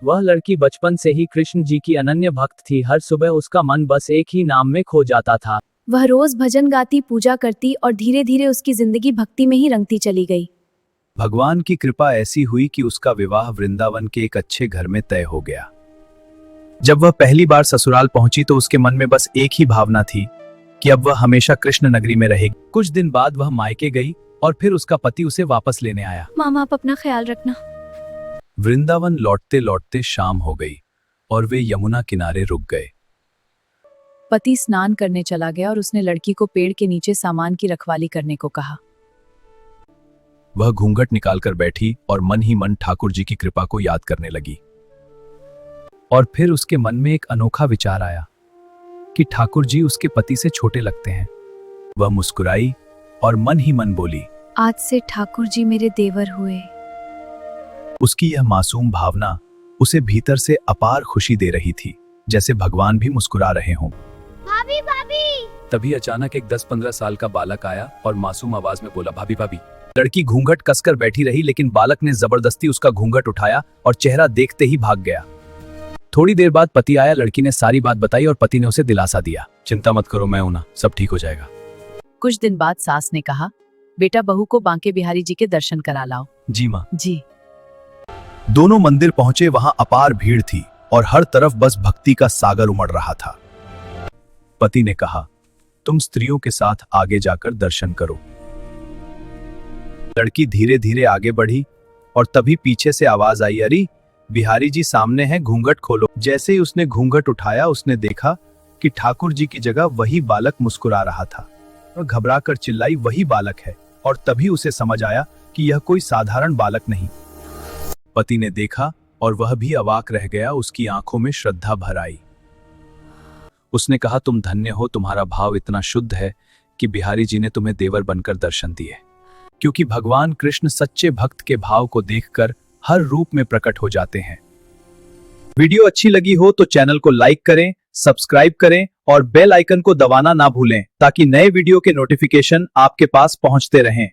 वह लड़की बचपन से ही कृष्ण जी की अनन्य भक्त थी। हर सुबह उसका मन बस एक ही नाम में खो जाता था। वह रोज भजन गाती, पूजा करती और धीरे धीरे उसकी जिंदगी भक्ति में ही रंगती चली गई। भगवान की कृपा ऐसी हुई कि उसका विवाह वृंदावन के एक अच्छे घर में तय हो गया। जब वह पहली बार ससुराल पहुंची तो उसके मन में बस एक ही भावना थी कि अब वह हमेशा कृष्ण नगरी में रहेगी। कुछ दिन बाद वह मायके गई और फिर उसका पति उसे वापस लेने आया। मामा, आप अपना ख्याल रखना। वृंदावन लौटते लौटते शाम हो गई और वे यमुना किनारे रुक गए। पति स्नान करने चला गया और उसने लड़की को पेड़ के नीचे सामान की रखवाली करने को कहा। वह घूंघट निकालकर बैठी और मन ही मन ठाकुर जी की कृपा को याद करने लगी। और फिर उसके मन में एक अनोखा विचार आया कि ठाकुर जी उसके पति से छोटे लगते हैं। वह मुस्कुराई और मन ही मन बोली, आज से ठाकुर जी मेरे देवर हुए। उसकी यह मासूम भावना उसे भीतर से अपार खुशी दे रही थी, जैसे भगवान भी मुस्कुरा रहे हों। भाभी भाभी। तभी अचानक एक 10-15 साल का बालक आया और मासूम आवाज में बोला, भाभी भाभी। लड़की घूंघट कसकर बैठी रही, लेकिन बालक ने जबरदस्ती उसका घूंघट उठाया और चेहरा देखते ही भाग गया। थोड़ी देर बाद पति आया। लड़की ने सारी बात बताई और पति ने उसे दिलासा दिया, चिंता मत करो, मैं हूं ना, सब ठीक हो जाएगा। कुछ दिन बाद सास ने कहा, बेटा बहू को बांके बिहारी जी के दर्शन करा लाओ। जी माँ। जी। दोनों मंदिर पहुंचे। वहां अपार भीड़ थी और हर तरफ बस भक्ति का सागर उमड़ रहा था। पति ने कहा, तुम स्त्रियों के साथ आगे जाकर दर्शन करो। लड़की धीरे धीरे आगे बढ़ी और तभी पीछे से आवाज आई, अरे बिहारी जी सामने हैं, घूंघट खोलो। जैसे ही उसने घूंघट उठाया, उसने देखा कि ठाकुर जी की जगह वही बालक मुस्कुरा रहा था। वह घबराकर चिल्लाई, वही बालक है। और तभी उसे समझ आया कि यह कोई साधारण बालक नहीं। पति ने देखा और वह भी अवाक रह गया। उसकी आंखों में श्रद्धा भर आई। उसने कहा, तुम धन्य हो, तुम्हारा भाव इतना शुद्ध है कि बिहारी जी ने तुम्हें देवर बनकर दर्शन दिए। क्योंकि भगवान कृष्ण सच्चे भक्त के भाव को देखकर हर रूप में प्रकट हो जाते हैं। वीडियो अच्छी लगी हो तो चैनल को लाइक करें, सब्सक्राइब करें और बेल आइकन को दबाना ना भूलें ताकि नए वीडियो के नोटिफिकेशन आपके पास पहुंचते रहें।